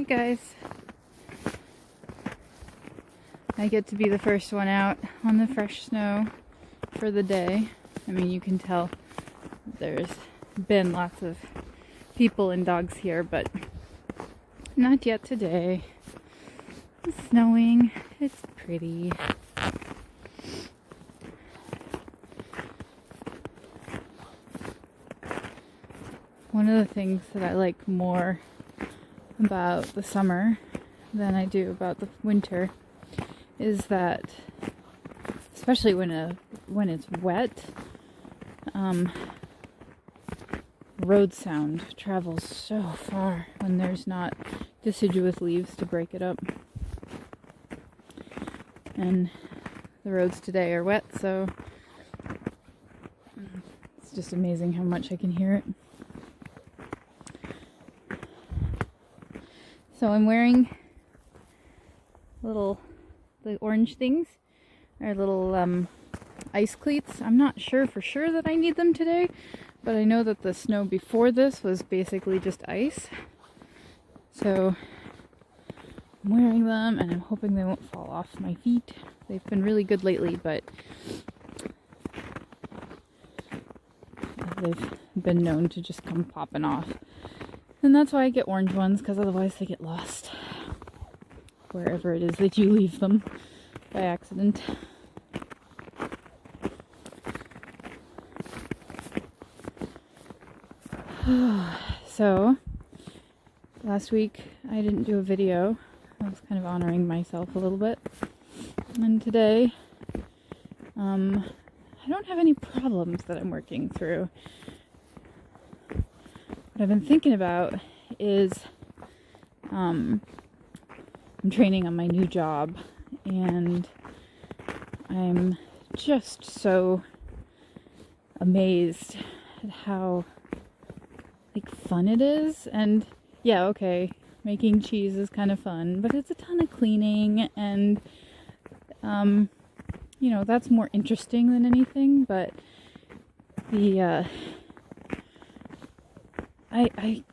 Alright guys, I get to be the first one out on the fresh snow for the day. I mean, you can tell there's been lots of people and dogs here, but not yet today. It's snowing, it's pretty. One of the things that I like more about the summer than I do about the winter is that, especially when it's wet, road sound travels so far when there's not deciduous leaves to break it up. And the roads today are wet, so it's just amazing how much I can hear it. So I'm wearing the orange things, or little ice cleats. I'm not sure for sure that I need them today, but I know that the snow before this was basically just ice. So I'm wearing them, and I'm hoping they won't fall off my feet. They've been really good lately, but they've been known to just come popping off. And that's why I get orange ones, because otherwise they get lost wherever it is that you leave them by accident. So, last week I didn't do a video. I was kind of honoring myself a little bit. And today, I don't have any problems that I'm working through. What I've been thinking about is I'm training on my new job, and I'm just so amazed at how fun it is. And yeah, okay, making cheese is kind of fun, but it's a ton of cleaning, and that's more interesting than anything. But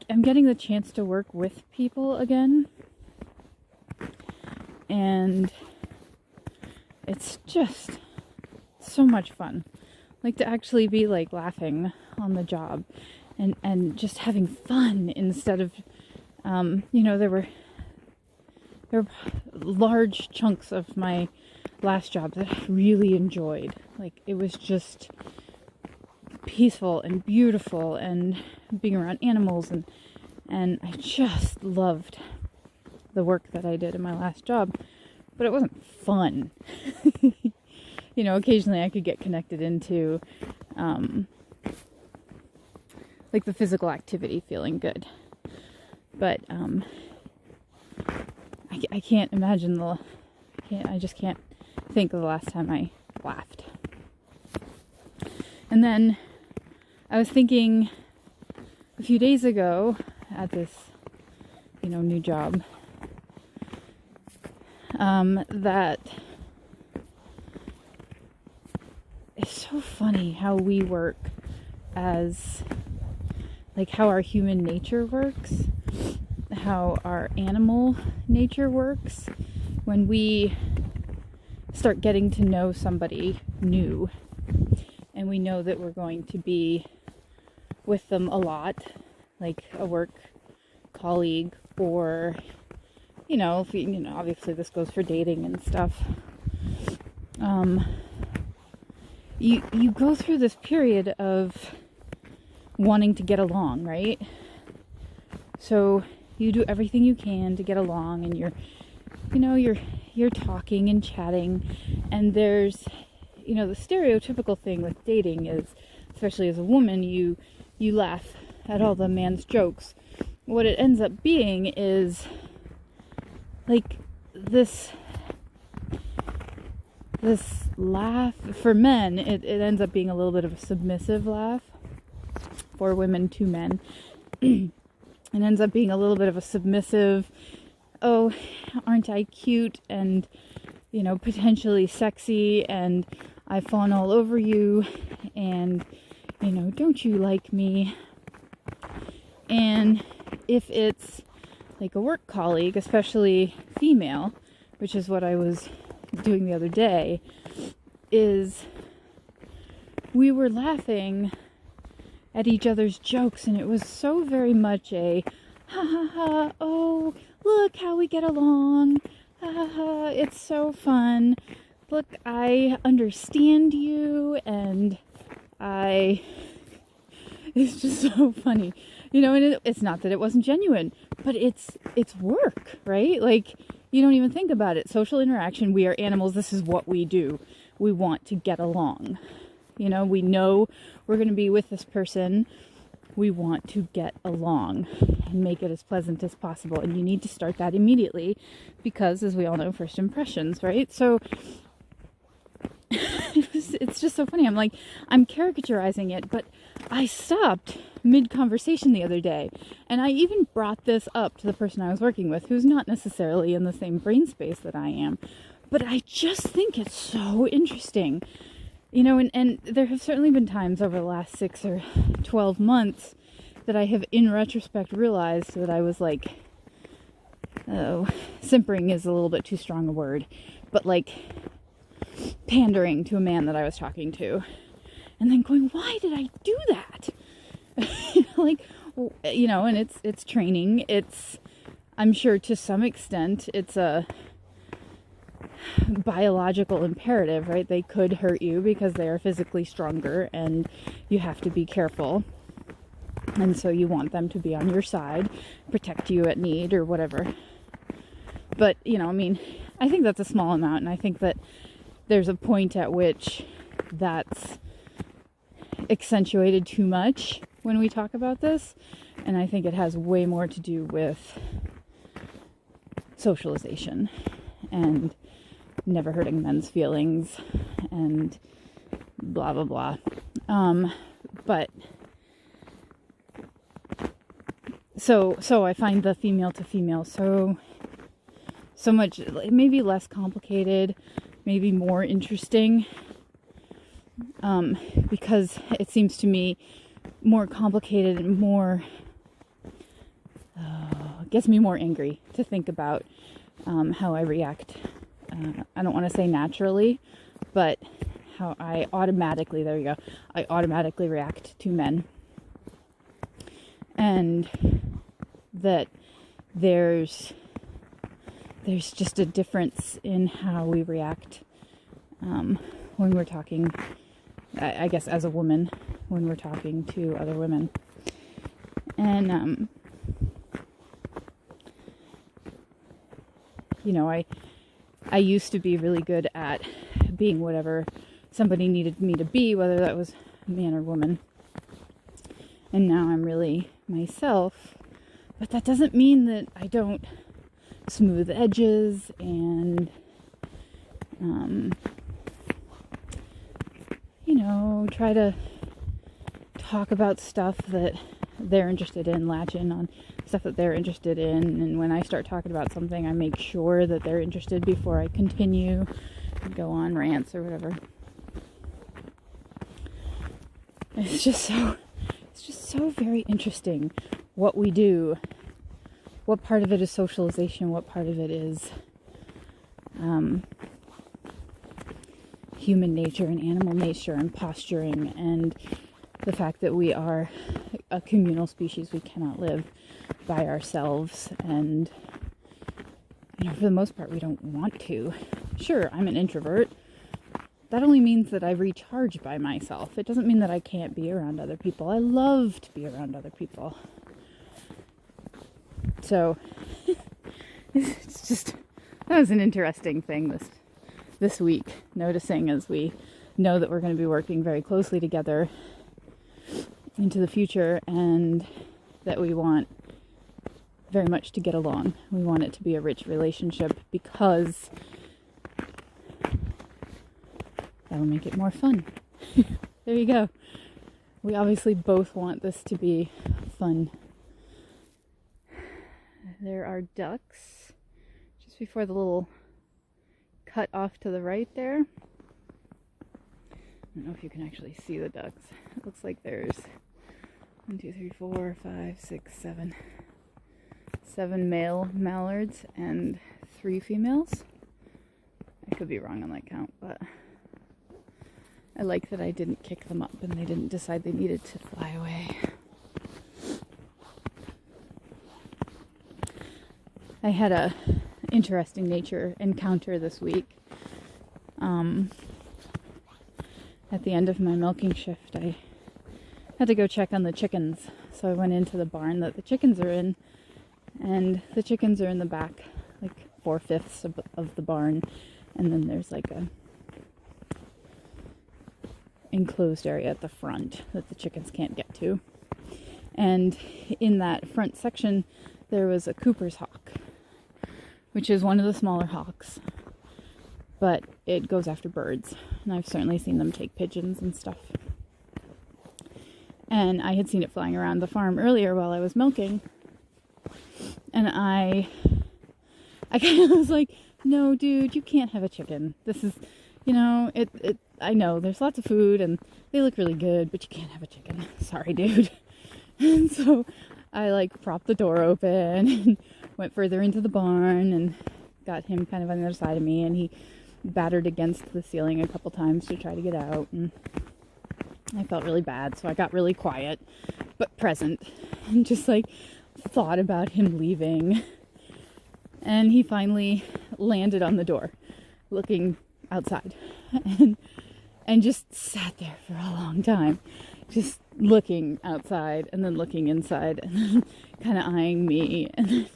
I'm getting the chance to work with people again, and it's just so much fun. Like, to actually be laughing on the job and just having fun instead of there were large chunks of my last job that I really enjoyed. It was just peaceful and beautiful, and being around animals, and I just loved the work that I did in my last job, but it wasn't fun. Occasionally I could get connected into the physical activity feeling good, but I can't imagine I just can't think of the last time I laughed. And then I was thinking a few days ago at this, new job, that it's so funny how we work as, how our human nature works, how our animal nature works when we start getting to know somebody new, and we know that we're going to be with them a lot, like a work colleague, or obviously this goes for dating and stuff. You go through this period of wanting to get along, right? So you do everything you can to get along, and you're talking and chatting, and there's the stereotypical thing with dating is, especially as a woman, you laugh at all the man's jokes. What it ends up being is this laugh. For men, it ends up being a little bit of a submissive laugh. For women to men, it ends up being a little bit of a submissive, oh, aren't I cute, and potentially sexy, and I've fallen all over you, and don't you like me? And if it's like a work colleague, especially female, which is what I was doing the other day, is we were laughing at each other's jokes, and it was so very much a ha ha ha, oh, look how we get along, ha ha ha, it's so fun, look, I understand you, and it's just so funny, you know. And it's not that it wasn't genuine, but it's work, right? Like, you don't even think about it. Social interaction, we are animals, this is what we do. We want to get along. You know, we know we're going to be with this person. We want to get along and make it as pleasant as possible. And you need to start that immediately because, as we all know, first impressions, right? So it's just so funny. I'm caricaturizing it, but I stopped mid-conversation the other day, and I even brought this up to the person I was working with, who's not necessarily in the same brain space that I am, but I just think it's so interesting. You know, and there have certainly been times over the last 6 or 12 months that I have, in retrospect, realized that I was like, oh, simpering is a little bit too strong a word, but like pandering to a man that I was talking to, and then going, why did I do that? Like, you know, and it's training. I'm sure to some extent it's a biological imperative, right? They could hurt you because they are physically stronger and you have to be careful. And so you want them to be on your side, protect you at need or whatever. But, you know, I mean, I think that's a small amount, and I think that there's a point at which that's accentuated too much when we talk about this, and I think it has way more to do with socialization and never hurting men's feelings and blah blah blah. But so I find the female to female so much, maybe less complicated, maybe more interesting, because it seems to me more complicated and more gets me more angry to think about how I react. I don't want to say naturally, but how I automatically react to men. And that there's just a difference in how we react when we're talking, I guess, as a woman, when we're talking to other women. And, you know, I used to be really good at being whatever somebody needed me to be, whether that was man or woman. And now I'm really myself. But that doesn't mean that I don't smooth edges and, you know, try to talk about stuff that they're interested in, latch in on stuff that they're interested in, and when I start talking about something, I make sure that they're interested before I continue and go on rants or whatever. It's just so very interesting what we do. What part of it is socialization, what part of it is human nature and animal nature and posturing, and the fact that we are a communal species. We cannot live by ourselves, and, you know, for the most part we don't want to. Sure, I'm an introvert. That only means that I recharge by myself. It doesn't mean that I can't be around other people. I love to be around other people. So it's just, that was an interesting thing this week, noticing as we know that we're going to be working very closely together into the future, and that we want very much to get along. We want it to be a rich relationship because that'll make it more fun. There you go. We obviously both want this to be fun. There are ducks just before the little cut off to the right there. I don't know if you can actually see the ducks. It looks like there's 1, 2, 3, 4, 5, 6, 7, 7 male mallards and 3 females. I could be wrong on that count, but I like that I didn't kick them up and they didn't decide they needed to fly away. I had a interesting nature encounter this week. At the end of my milking shift, I had to go check on the chickens. So I went into the barn that the chickens are in, and the chickens are in the back, like 4/5 of the barn, and then there's like a enclosed area at the front that the chickens can't get to. And in that front section, there was a Cooper's hawk, which is one of the smaller hawks, but it goes after birds, and I've certainly seen them take pigeons and stuff. And I had seen it flying around the farm earlier while I was milking, and I kind of was like, no, dude, you can't have a chicken. This is, I know there's lots of food and they look really good, but you can't have a chicken. Sorry, dude. And so I propped the door open and went further into the barn and got him kind of on the other side of me, and he battered against the ceiling a couple times to try to get out, and I felt really bad, so I got really quiet but present and just thought about him leaving. And he finally landed on the door looking outside and just sat there for a long time, just looking outside and then looking inside and then kind of eyeing me, and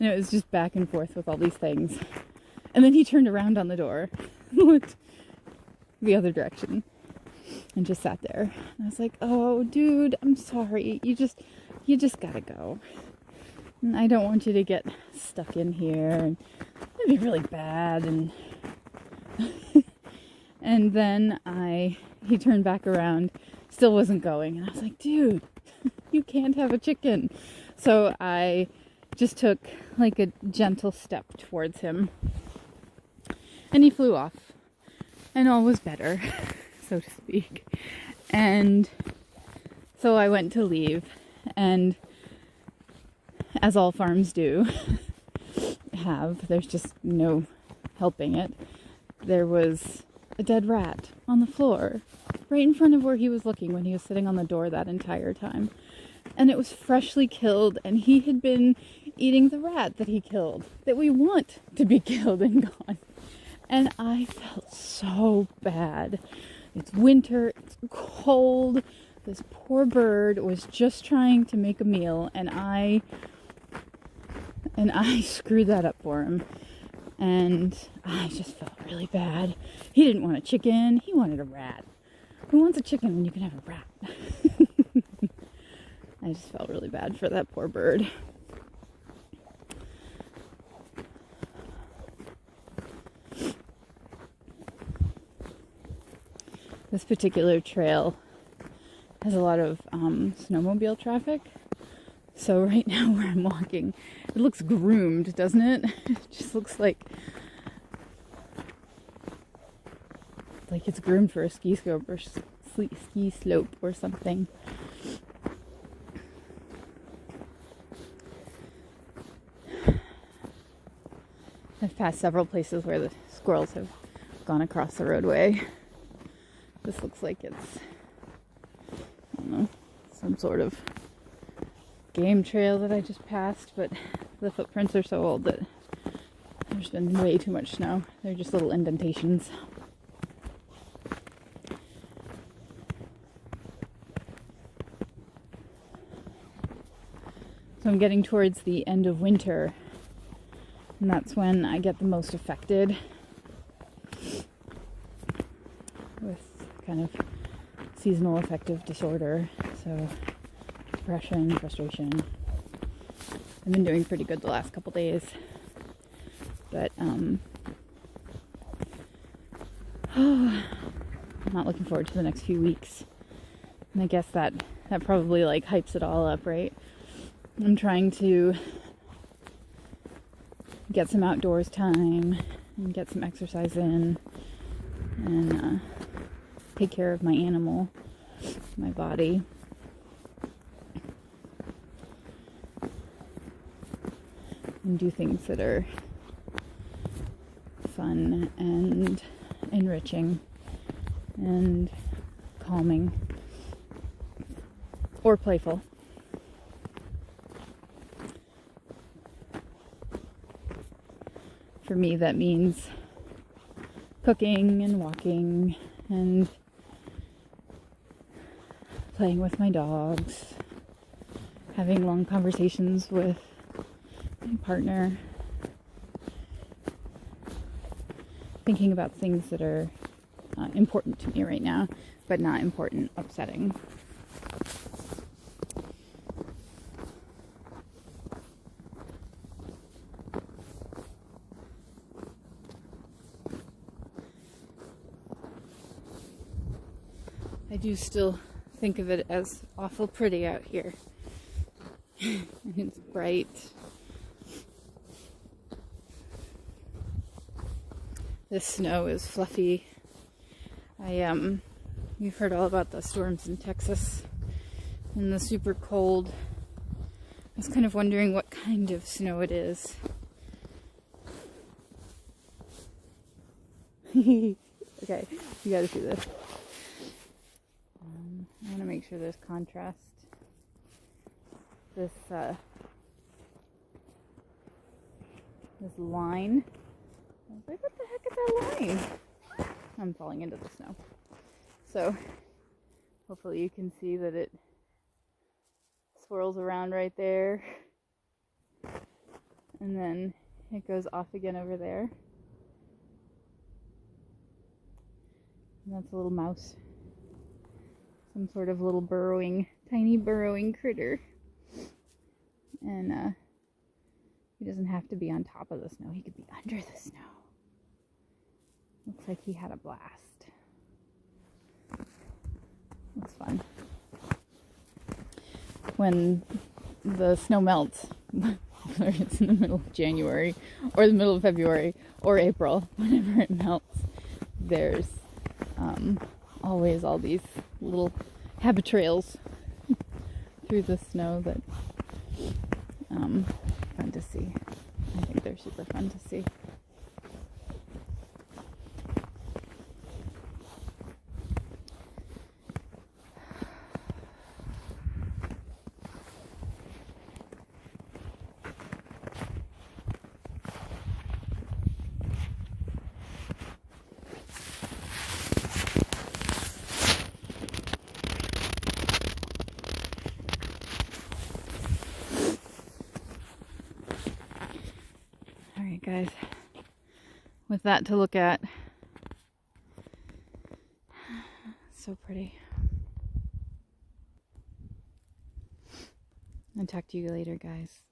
it was just back and forth with all these things. And then he turned around on the door, looked the other direction, and just sat there. And I was like, oh, dude, I'm sorry. You just gotta go. And I don't want you to get stuck in here, and it'd be really bad. And and then he turned back around, still wasn't going. And I was like, dude, you can't have a chicken. So I just took a gentle step towards him, and he flew off, and all was better, so to speak. And so I went to leave, and as all farms do there's just no helping it. There was a dead rat on the floor right in front of where he was looking when he was sitting on the door that entire time. And it was freshly killed, and he had been eating the rat that he killed, that we want to be killed and gone. And I felt so bad. It's winter, it's cold, this poor bird was just trying to make a meal, and I screwed that up for him. And I just felt really bad. He didn't want a chicken, he wanted a rat. Who wants a chicken when you can have a rat? I just felt really bad for that poor bird. This particular trail has a lot of snowmobile traffic. So right now where I'm walking, it looks groomed, doesn't it? It just looks like it's groomed for a ski slope or something. I've passed several places where the squirrels have gone across the roadway. This looks like it's, I don't know, some sort of game trail that I just passed, but the footprints are so old that there's been way too much snow. They're just little indentations. So I'm getting towards the end of winter, and that's when I get the most affected with kind of seasonal affective disorder. So depression, frustration. I've been doing pretty good the last couple days, but I'm not looking forward to the next few weeks. And I guess that probably hypes it all up, right? I'm trying to get some outdoors time and get some exercise in and take care of my animal, my body. and do things that are fun and enriching and calming or playful. For me, that means cooking and walking and playing with my dogs, having long conversations with my partner, thinking about things that are important to me right now, but not important, upsetting. I do still think of it as awful pretty out here. And it's bright. The snow is fluffy. You've heard all about the storms in Texas and the super cold. I was kind of wondering what kind of snow it is. Okay, you gotta see this. I want to make sure there's contrast. This line. I was like, what the heck is that line? I'm falling into the snow. So, hopefully you can see that it swirls around right there. And then it goes off again over there. And that's a little mouse. Some sort of little tiny burrowing critter. And he doesn't have to be on top of the snow. He could be under the snow. Looks like he had a blast. Looks fun. When the snow melts, whether it's in the middle of January or the middle of February or April, whenever it melts, there's always all these little habit trails through the snow that fun to see. I think they're super fun to see. Alright guys, with that to look at, so pretty. I'll talk to you later guys.